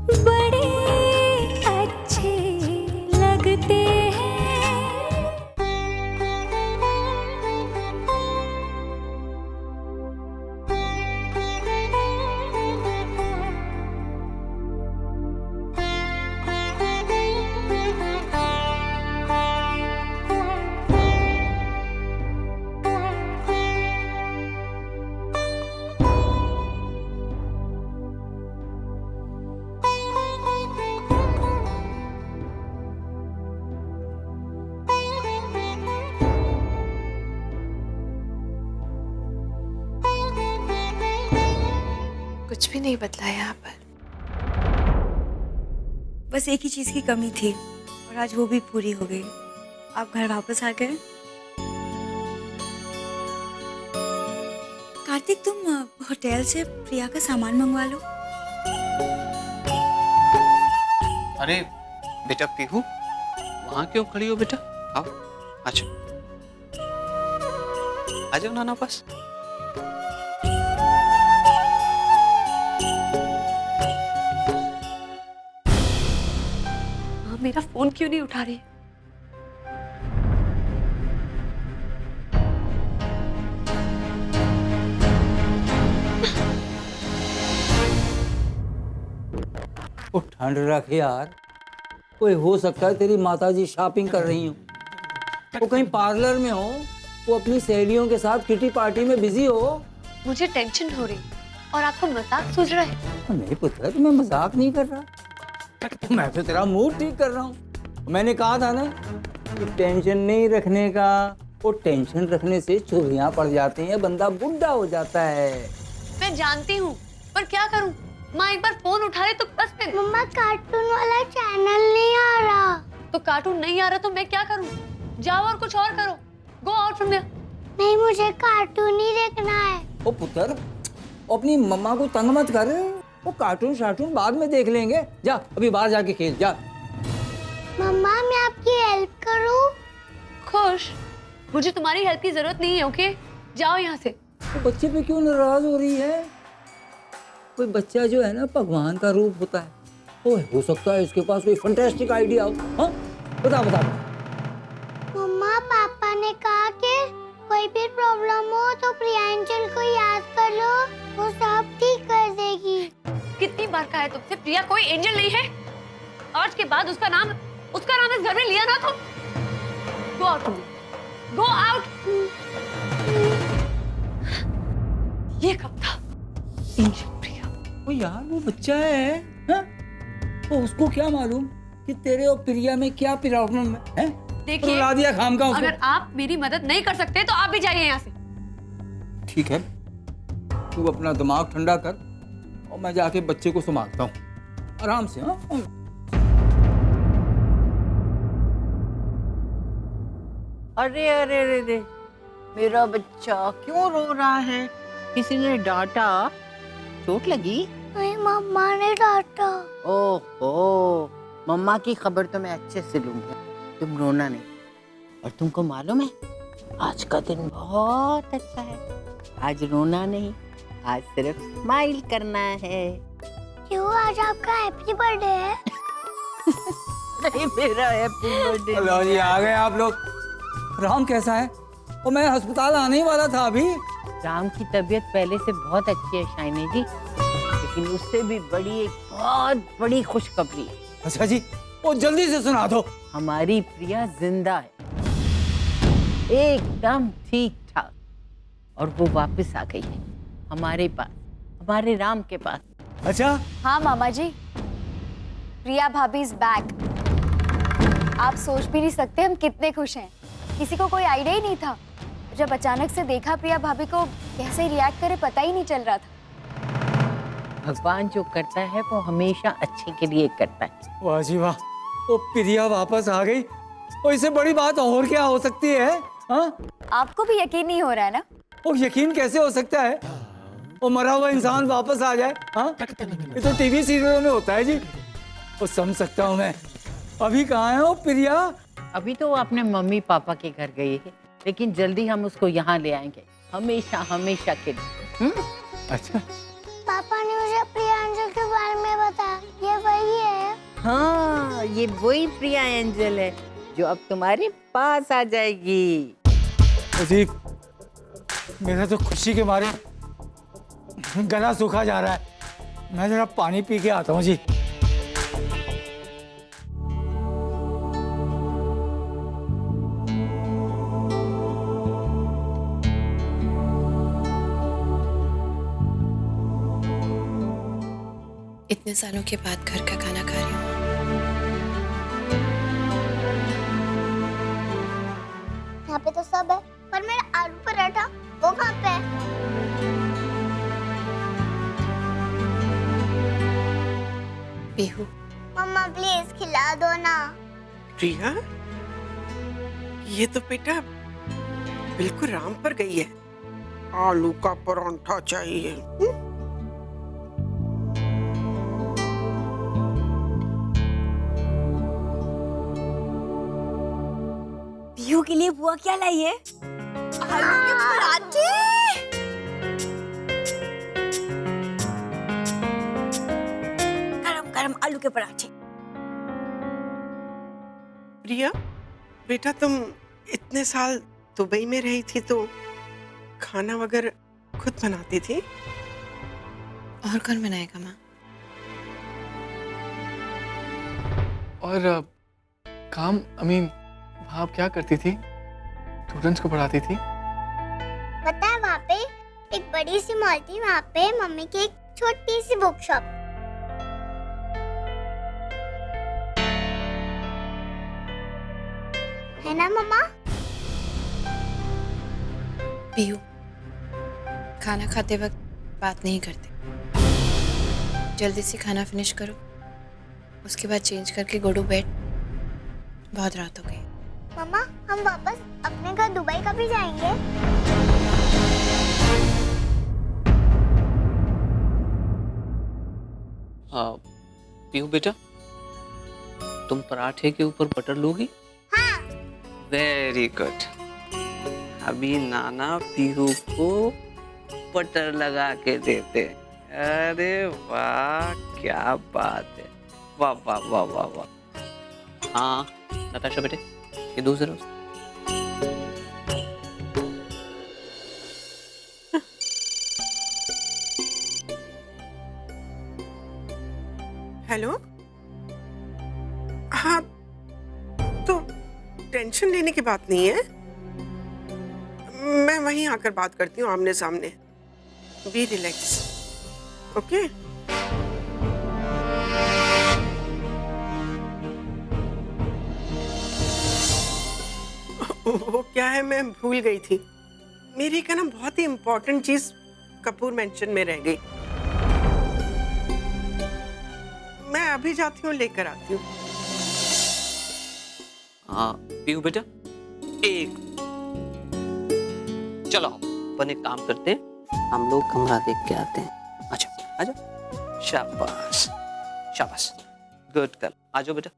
बड़े अच्छे लगते हैं। कुछ भी नहीं बदला यहाँ पर। बस एक ही चीज की कमी थी और आज वो भी पूरी हो गई। आप घर वापस आ गए। कार्तिक, तुम होटल से प्रिया का सामान मंगवा लो। अरे बेटा पीहू, वहां क्यों खड़ी हो बेटा? आओ, अच्छा आ जाओ नाना पास। मेरा फोन क्यों नहीं उठा रही? वो ठंड रख यार, कोई हो सकता है तेरी माताजी शॉपिंग कर रही हो, वो कहीं पार्लर में हो, वो अपनी सहेलियों के साथ किटी पार्टी में बिजी हो। मुझे टेंशन हो रही और आपको मजाक सूझ रहा है। नहीं पुत्र, मैं मजाक नहीं कर रहा, मैं तो तेरा मूड ठीक कर रहा हूँ। मैंने कहा था ना कि टेंशन नहीं रखने का, वो टेंशन रखने से चोरियां पड़ जाती हैं, बंदा बुढ़ा हो जाता है। मैं जानती हूँ, पर क्या करूँ? माँ एक बार फोन उठा ले तो बस मैं। मम्मा कार्टून वाला चैनल नहीं आ रहा। तो कार्टून नहीं आ रहा तो मैं क्या करूँ? जाओ और कुछ और करो। Go out from there. नहीं, मुझे कार्टून ही देखना है। ओ पुत्र, अपनी मम्मा को तंग मत कर, वो कार्टून शार्टून बाद में देख लेंगे। जा अभी बाहर जाके खेल जा। मम्मा मैं आपकी हेल्प करूं? खुश, मुझे तुम्हारी हेल्प की जरूरत नहीं है। ओके, जाओ यहाँ से। तो बच्चे पे क्यों नाराज हो रही है? कोई बच्चा जो है ना भगवान का रूप होता है। ओ, हो सकता है इसके पास कोई फैंटास्टिक आइडिया हो। हाँ बता बता। मम्मा पापा ने कहा कि कोई भी प्रॉब्लम हो तो प्रियांजल को याद कर लो, वो सब ठीक कर देगी। कितनी बार कहा है तुमसे, प्रिया कोई एंजल नहीं है। आज के बाद उसका नाम इस घर में लिया ना तो गो आउट, गो आउट। ये कब था? एंजल प्रिया। ओ यार, वो बच्चा है, हाँ? तो उसको क्या मालूम कि तेरे और प्रिया में क्या प्रॉब्लम है? देखिए, रुला दिया खाम का उसको। अगर आप मेरी मदद नहीं कर सकते तो आप भी जाइए यहाँ से। ठीक है, तू अपना दिमाग ठंडा कर और मैं जाके बच्चे को संभालता हूँ आराम से। हाँ अरे अरे अरे अरे, मेरा बच्चा क्यों रो रहा है? किसी ने डांटा? चोट लगी? नहीं, मम्मा ने डांटा। ओहो, मम्मा की खबर तो मैं अच्छे से लूंगी। तुम रोना नहीं। और तुमको मालूम है, आज का दिन बहुत अच्छा है। आज रोना नहीं, आज सिर्फ स्माइल करना है। क्यों, आज आपका हैप्पी बर्थडे है? नहीं, मेरा हैप्पी बर्थडे। लो जी, आ गए आप लोग। राम कैसा है? वो मैं अस्पताल आने ही वाला था अभी। राम की तबीयत पहले से बहुत अच्छी है शाइनी जी, लेकिन उससे भी बड़ी एक बहुत बड़ी खुशखबरी है। अच्छा जी, वो जल्दी से सुना दो। हमारी प्रिया जिंदा है, एकदम ठीक ठाक, और वो वापस आ गई है हमारे पास, हमारे राम के पास। अच्छा, हाँ मामा जी, प्रिया भाभी इज बैक। आप सोच भी नहीं सकते हम कितने खुश हैं। किसी को कोई आइडिया ही नहीं था। जब अचानक से देखा प्रिया भाभी को, कैसे रिएक्ट करे पता ही नहीं चल रहा था। भगवान जो करता है वो हमेशा अच्छे के लिए करता है। वाह जी वाह, वो प्रिया वापस आ गई। वो इससे बड़ी बात और क्या हो सकती है? हाँ, आपको भी यकीन नहीं हो रहा है ना? वो यकीन कैसे हो सकता है? वो मरा हुआ इंसान वापस आ जाए? हाँ, ये तो टीवी सीरियलों में होता है जी। वो समझ सकता हूँ मैं। अभी कहाँ है वो प्रिया? अभी तो वो अपने मम्मी पापा के घर गई है, लेकिन जल्दी हम उसको यहाँ ले आएंगे, हमेशा हमेशा के लिए। अच्छा, पापा ने मुझे प्रियांजल के बारे में बताया। ये वही ये वही प्रिया एंजल है जो अब तुम्हारे पास आ जाएगी। जी, मेरा तो खुशी के मारे गला सूखा जा रहा है। मैं जरा पानी पी के आता हूँ जी। इतने सालों के बाद घर का खाना खा रही हूँ। यहाँ पे तो सब है, पर मेरा आलू पराठा वो कहाँ पे है? पीहू, मम्मा प्लीज खिला दो ना। प्रिया, ये तो बेटा बिल्कुल राम पर गई है। आलू का परांठा चाहिए। पीहू के लिए बुआ क्या लाई है? आलू के पराठे। गरम गरम आलू के पराठे। प्रिया, बेटा तुम इतने साल दुबई में रही थी तो खाना वगैरह खुद बनाती थी? और कौन बनाएगा माँ? और काम आप क्या करती थी? स्टूडेंट्स को पढ़ाती थी? पता है वहाँ पे एक बड़ी सी मॉल थी, वहाँ पे मम्मी की एक छोटी सी बुक शॉप। है ना मम्मा? पीहू, खाना खाते वक्त बात नहीं करते। जल्दी से खाना फिनिश करो, उसके बाद चेंज करके गो टू बेड। बहुत रात हो गई। मम्मा, हम वापस अपने घर दुबई कभी जाएंगे? पीहू बेटा, तुम पराठे के ऊपर बटर लोगी? हाँ। Very good. अभी नाना पीहू को बटर लगा के देते। अरे वाह, क्या बात है। वाह वाह वाह वाह वाह। हाँ नताशा बेटे, ये दो जरा। हेलो, हाँ तो टेंशन लेने की बात नहीं है, मैं वहीं आकर बात करती हूँ आमने सामने। Be relax, okay? वो क्या है, मैं भूल गई थी। मेरी का ना बहुत ही इम्पोर्टेंट चीज कपूर मेंशन में रह गई। मैं अभी जाती हूँ, लेकर आती हूँ। हाँ पीहू बेटा, एक चलो अपन एक काम करते हैं, हम लोग कमरा देख के आते हैं। अच्छा आजा। शाबाश शाबाश, गुड गर्ल। आ जाओ बेटा।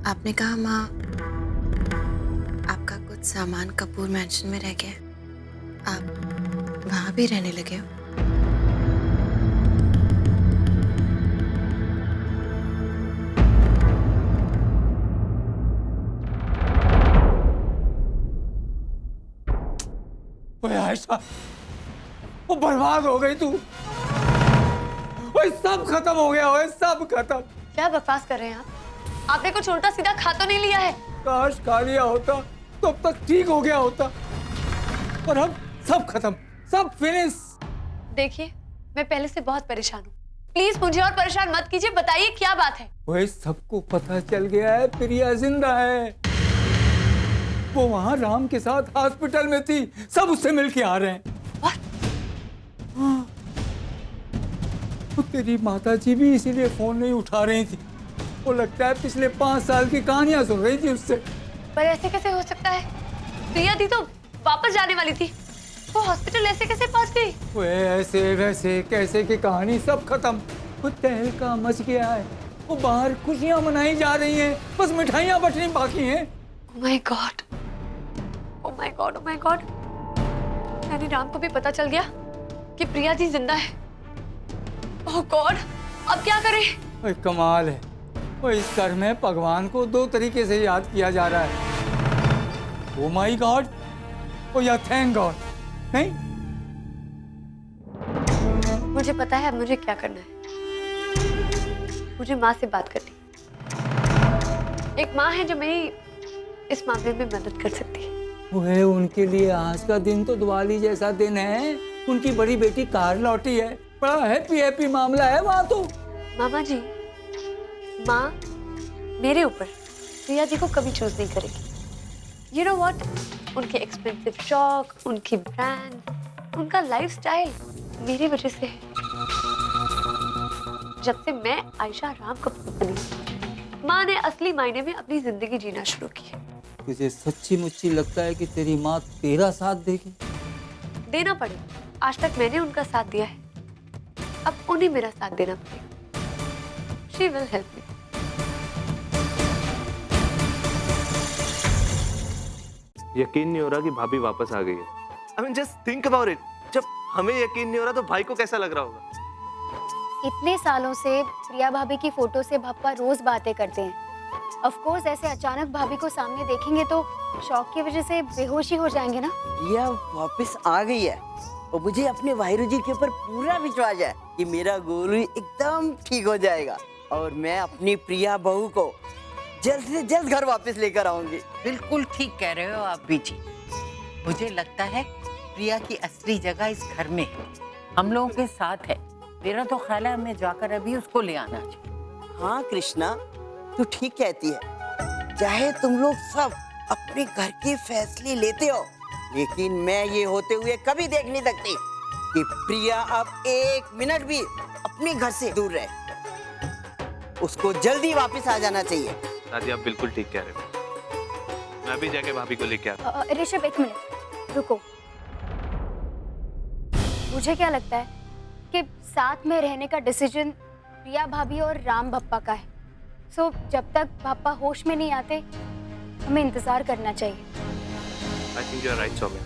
आपने कहा माँ आपका कुछ सामान कपूर मैंशन में रह गया, आप वहां भी रहने लगे हो? ओए आयशा, वो बर्बाद हो गई तू। ओए सब खत्म हो गया, ओए सब खत्म। क्या बकवास कर रहे हैं आप? आपने कुछ उल्टा सीधा खा तो नहीं लिया है? काश खा लिया होता तो अब तक ठीक हो गया होता, पर अब सब खत्म, सब फिनिश। देखिए, मैं पहले से बहुत परेशान हूँ, प्लीज मुझे और परेशान मत कीजिए। बताइए क्या बात है? वही सबको पता चल गया है, प्रिया जिंदा है। वो वहां राम के साथ हॉस्पिटल में थी, सब उससे मिलके आ रहे हैं। हाँ। तो तेरी माताजी भी इसीलिए फोन नहीं उठा रही थी, वो लगता है पिछले 5 साल की कहानियां सुन रही थी उससे। पर ऐसे कैसे हो सकता है? प्रिया दी तो वापस जाने वाली थी, वो हॉस्पिटल ऐसे कैसे पहुंच गई? वे ऐसे वैसे कैसे की कहानी सब खत्म। वो तहलका मच गया है, वो बाहर खुशियां मनाई जा रही हैं, बस मिठाइयां बटनी बाकी हैं। Oh my God! Oh my God! Oh my God! यानी राम को भी पता चल गया कि प्रिया जी जिंदा है। ओह गॉड, अब क्या करें? ओए कमाल है। ओए इस घर में भगवान को दो तरीके से याद किया जा रहा है, ओ माई गॉड ओ या थैंक गॉड। नहीं, मुझे पता है अब मुझे क्या करना है। मुझे माँ से बात करनी। एक माँ है जो मेरी इस मामले में मदद कर सकती है। ओए उनके लिए आज का दिन तो दिवाली जैसा दिन है। उनकी बड़ी बेटी कार लौटी है, बड़ा हैप्पी हैप्पी मामला है वहाँ तो। मामा जी, माँ मेरे ऊपर प्रिया जी को कभी चूज नहीं करेगी। यू नो व्हाट, उनके एक्सपेंसिव शौक, उनकी ब्रांड, उनका लाइफस्टाइल मेरी वजह से है। जब से मैं आयशा राम कपूर बनी, माँ ने असली मायने में अपनी जिंदगी जीना शुरू की है। तुझे सच्ची मुच्ची लगता है कि तेरी माँ तेरा साथ देगी? देना पड़े, आज तक मैंने उनका साथ दिया है, अब उन्हें मेरा साथ देना पड़ेगा। She will help me. यकीन नहीं हो रहा कि भाभी वापस आ गई है। I mean, just think about it. जब हमें यकीन नहीं हो रहा तो भाई को कैसा लग रहा होगा? इतने सालों से प्रिया भाभी की फोटो से पापा रोज बातें करते हैं। ऑफ कोर्स ऐसे अचानक भाभी को सामने देखेंगे तो शौक की वजह से बेहोशी हो जाएंगे ना। प्रिया वापस आ गई है और मुझे अपने वाहिरू जी के ऊपर पूरा विश्वास है कि मेरा गोलू एकदम ठीक हो जाएगा और मैं अपनी प्रिया बहू को जल्द से जल्द घर वापस लेकर आऊंगी। बिल्कुल ठीक कह रहे हो आप भी जी। मुझे लगता है प्रिया की असली जगह इस घर में है, हम लोगों के साथ है। मेरा तो ख्याल है हमें जाकर अभी उसको ले आना चाहिए। हाँ कृष्णा, तू ठीक कहती है। चाहे तुम लोग सब अपने घर के फैसले लेते हो, लेकिन मैं ये होते हुए कभी देख नहीं सकती कि प्रिया अब एक मिनट भी अपने घर से दूर रहे। उसको जल्दी वापस आ जाना चाहिए। दादी आप बिल्कुल ठीक कह रहे हो। मैं भी जाके भाभी को लेके आता हूँ। ऋषभ एक मिनट रुको। मुझे क्या लगता है कि साथ में रहने का डिसीजन प्रिया भाभी और राम भप्पा का है। सो जब तक पापा होश में नहीं आते हमें इंतजार करना चाहिए। I think you're right, Saumya.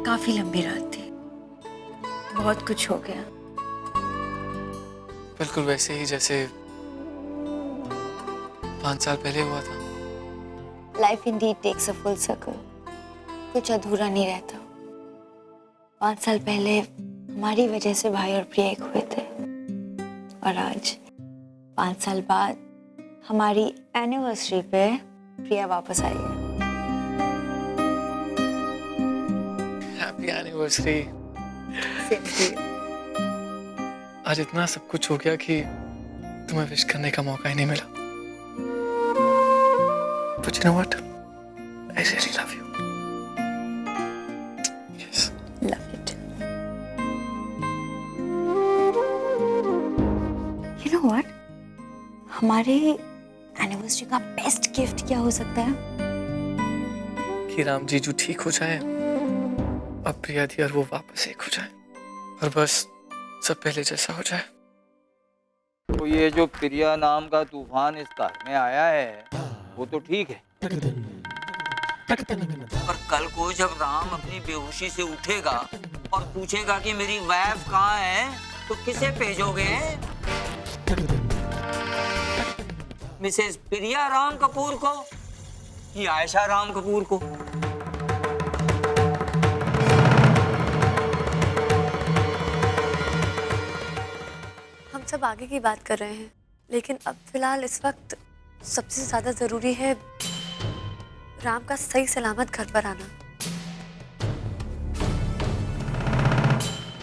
काफी लंबी रात थी, बहुत कुछ हो गया। बिल्कुल वैसे ही जैसे 5 साल पहले हुआ था। Life indeed takes a full circle. कुछ अधूरा नहीं रहता। 5 साल पहले हमारी वजह से भाई और प्रिया एक हुए थे और आज 5 साल बाद हमारी एनिवर्सरी पे प्रिया वापस आई है। Happy anniversary. आज इतना सब कुछ हो गया कि तुम्हें विश करने का मौका ही नहीं मिला। But you know what? I really love you. Yes. Love it. You know what? हमारे एनिवर्सरी का बेस्ट गिफ्ट क्या हो सकता है? कि राम जीजू ठीक हो जाए, अब प्रिया दी और वो वापस एक हो जाए और बस सब पहले जैसा हो जाए। तो ये जो प्रिया नाम का तूफान इस घर में आया है वो तो ठीक है, पर कल को जब राम अपनी बेहोशी से उठेगा और पूछेगा कि मेरी वाइफ कहाँ है तो किसे भेजोगे? मिसेस प्रिया राम कपूर को कि आयशा राम कपूर को? हम सब आगे की बात कर रहे हैं, लेकिन अब फिलहाल इस वक्त सबसे ज्यादा जरूरी है राम का सही सलामत घर पर आना।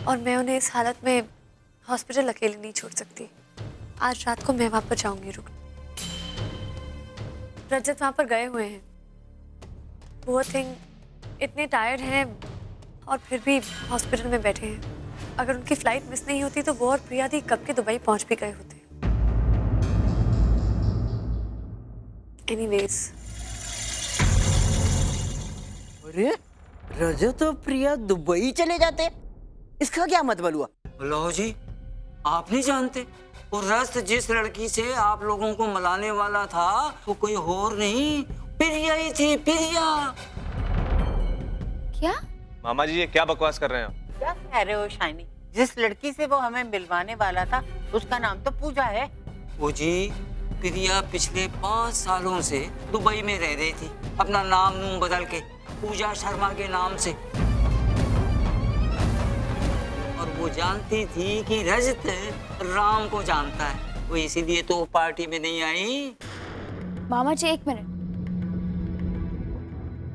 और मैं उन्हें इस हालत में हॉस्पिटल अकेले नहीं छोड़ सकती। आज रात को मैं वहां पर जाऊंगी। रुक, रजत वहां पर गए हुए हैं। वो थिंग इतने टायर्ड हैं और फिर भी हॉस्पिटल में बैठे हैं। अगर उनकी फ्लाइट मिस नहीं होती तो वो और प्रिया दी कब के दुबई पहुंच भी गए होते। एनीवेज, अरे रजत और प्रिया दुबई चले जाते, इसका क्या मतलब हुआ? लो जी, आप नहीं जानते, वो रस्त जिस लड़की से आप लोगों को मिलाने वाला था वो कोई और नहीं, प्रिया ही थी, प्रिया। क्या? मामा जी ये क्या बकवास कर रहे हैं आप? क्या कह रहे हो शाइनी? जिस लड़की से वो हमें मिलवाने वाला था उसका नाम तो पूजा है। वो जी, प्रिया पिछले 5 सालों से दुबई में रह रही थी, अपना नाम नूम बदल के पूजा शर्मा के नाम से। और वो जानती थी कि रजत राम को जानता है, वो इसीलिए तो पार्टी में नहीं आई। मामा जी 1 मिनट,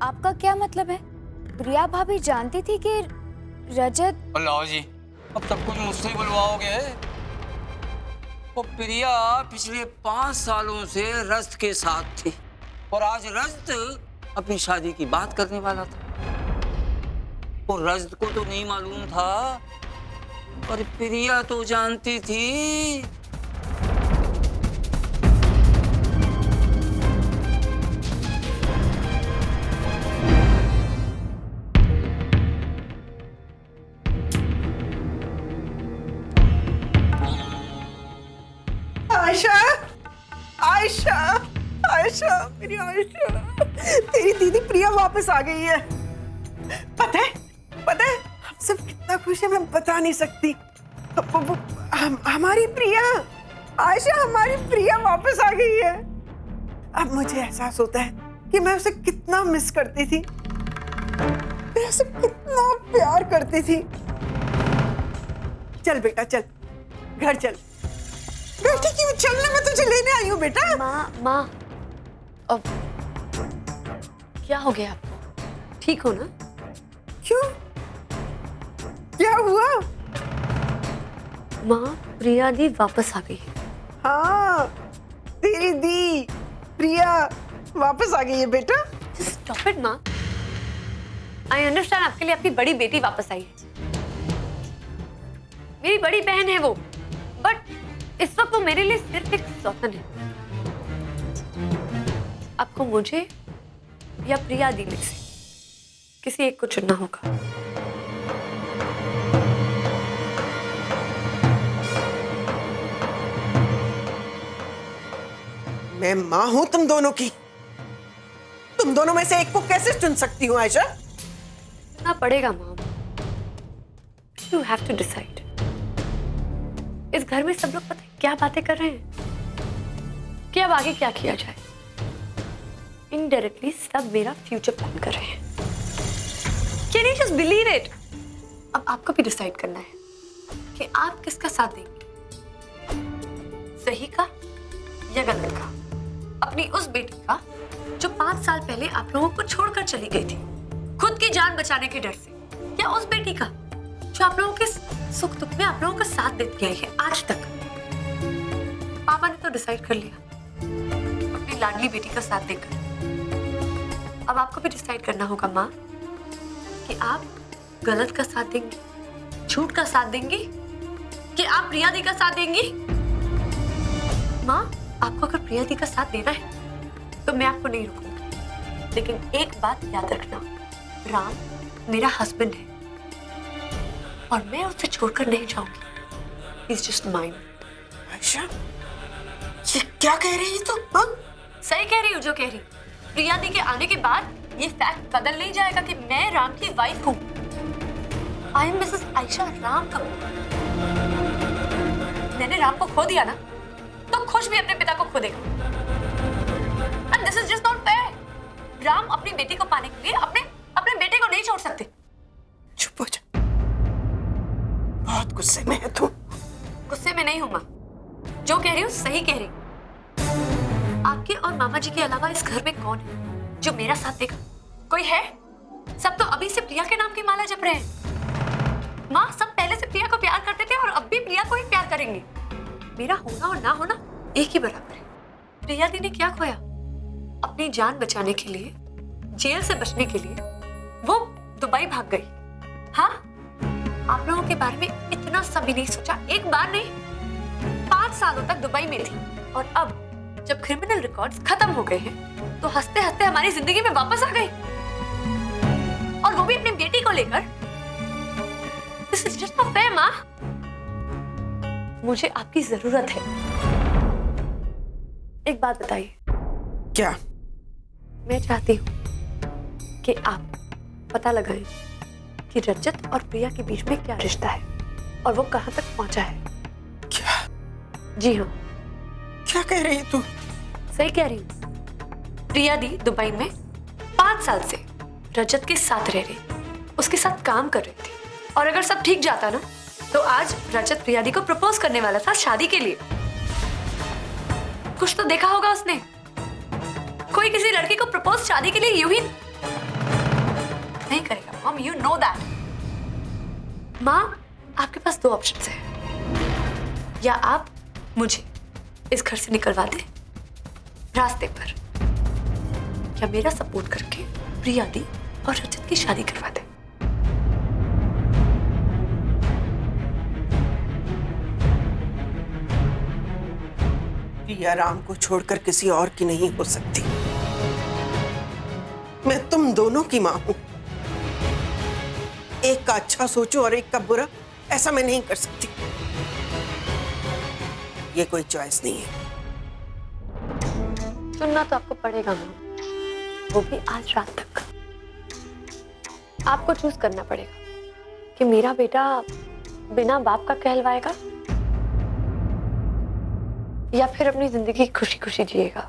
आपका क्या मतलब है? प्रिया भाभी जानती थी कि रजत? लो जी, अब तब कुछ मुझसे ही बुलवाओगे? वो प्रिया पिछले 5 सालों से रजत के साथ थी और आज रजत अपनी शादी की बात करने वाला था। और रजत को तो नहीं मालूम था, और प्रिया तो जानती थी। आयशा, आयशा, आयशा, मेरी आयशा, तेरी दीदी प्रिया वापस आ गई है। पता है हम सब कितना खुश है, मैं बता नहीं सकती। हमारी प्रिया, आयशा, हमारी प्रिया वापस आ गई है। अब मुझे एहसास होता है कि मैं उसे कितना मिस करती थी, मैं उसे कितना प्यार करती थी। चल बेटा चल, घर चल। बेटी क्यों चलना, मैं तुझे लेने आई हूँ बेटा। माँ, अब क्या हो गया आपको? ठीक हो ना? क्यों, क्या हुआ? माँ, प्रिया दी वापस आ गई। हाँ, तेरी दी प्रिया वापस आ गई है बेटा। स्टॉप इट माँ। आई अंडरस्टैंड, आपके लिए आपकी बड़ी बेटी वापस आई है, मेरी बड़ी बहन है वो, बट इस वक्त वो मेरे लिए सिर्फ एक सौतन है। आपको मुझे या प्रिया दी में से किसी एक को चुनना होगा। मैं माँ हूं तुम दोनों की, तुम दोनों में से एक को कैसे चुन सकती हूँ आयशा? चुनना पड़ेगा mom, you have to decide. इस घर में सब लोग पता है क्या बातें कर रहे हैं कि अब आगे क्या किया जाए। इनडायरेक्टली सब मेरा फ्यूचर प्लान कर रहे हैं। Can you just believe it? अब आपको भी डिसाइड करना है कि आप किसका साथ देंगे, सही का या गलत का। अपनी उस बेटी का जो 5 साल पहले आप लोगों को छोड़कर चली गई थी खुद की जान बचाने के डर से, या उस बेटी का जो आप लोगों के सुख दुख में आप लोगों का साथ देती आई है आज तक। पापा ने तो डिसाइड कर लिया अपनी लाडली बेटी का साथ देकर। अब आपको भी डिसाइड करना होगा माँ कि आप गलत का साथ देंगी, झूठ का साथ देंगी, कि आप प्रिया दी का साथ देंगी। माँ, आपको अगर प्रिया दी का साथ देना है तो मैं आपको नहीं रुकूंगी, लेकिन एक बात याद रखना, राम मेरा हस्बैंड है और मैं उसे छोड़कर नहीं जाऊंगी। He's just mine। आयशा, ये क्या कह रही है तुम? हाँ? सही कह रही हूँ जो कह रही। प्रिया दी के आने के बाद ये फैक्ट बदल नहीं जाएगा कि मैं राम की वाइफ हूँ। I am Mrs Ayesha Ram Kapoor. मैंने राम को खो दिया ना, तो खुश भी अपने पिता को खो देगा। And this is just not fair। Ram अपनी बेटी को पाने के लिए अपने बेटे को नहीं छोड़ सकते। चुप हो जा, बहुत गुस्से में है तू। गुस्से में नहीं हूँ माँ, जो कह रही हूँ सही कह रही हूँ। आपके और मामा जी के अलावा इस घर में कौन है जो मेरा साथ देगा? कोई है? सब तो अभी से प्रिया के नाम की माला जप रहे हैं। माँ, सब पहले से प्रिया को प्यार करते थे और अब भी प्रिया को ही प्यार करेंगे। मेरा होना और ना होना एक ही बराबर है। प्रिया दी ने क्या खोया? अपनी जान बचाने के लिए, जेल से बचने के लिए वो दुबई भाग गई। हाँ, आप लोगों के बारे में इतना सा भी नहीं सोचा, एक बार नहीं। 5 सालों तक दुबई में थी और अब जब क्रिमिनल रिकॉर्ड्स खत्म हो गए हैं तो हंसते हंसते हमारी जिंदगी में वापस आ गई। लेकर? This is just not fair, माँ। मुझे आपकी जरूरत है। एक बात बताइए। क्या? मैं चाहती हूँ कि आप पता लगाएं कि रजत और प्रिया के बीच में क्या रिश्ता है और वो कहाँ तक पहुंचा है। क्या? जी हाँ। क्या कह रही है तू? सही कह रही हूँ। प्रिया दी दुबई में 5 साल से रजत के साथ रह रही, उसके साथ काम कर रही थी, और अगर सब ठीक जाता ना तो आज रजत प्रिया दी को प्रपोज करने वाला था शादी के लिए। कुछ तो देखा होगा उसने। कोई किसी लड़की को प्रपोज शादी के लिए यूं ही नहीं करेगा मॉम, यू नो दैट। माँ, आपके पास 2 ऑप्शंस हैं। या आप मुझे इस घर से निकलवा दें रास्ते पर, या मेरा सपोर्ट करके प्रिया दी और रजत की शादी करवा दें। प्रिया राम को छोड़कर किसी और की नहीं हो सकती। मैं तुम दोनों की मां हूं। एक का अच्छा सोचो और एक का बुरा, ऐसा मैं नहीं कर सकती। ये कोई चॉइस नहीं है। सुनना तो आपको पड़ेगा मां, वो भी आज रात तक। आपको चूज करना पड़ेगा कि मेरा बेटा बिना बाप का कहलवाएगा या फिर अपनी जिंदगी खुशी खुशी जिएगा।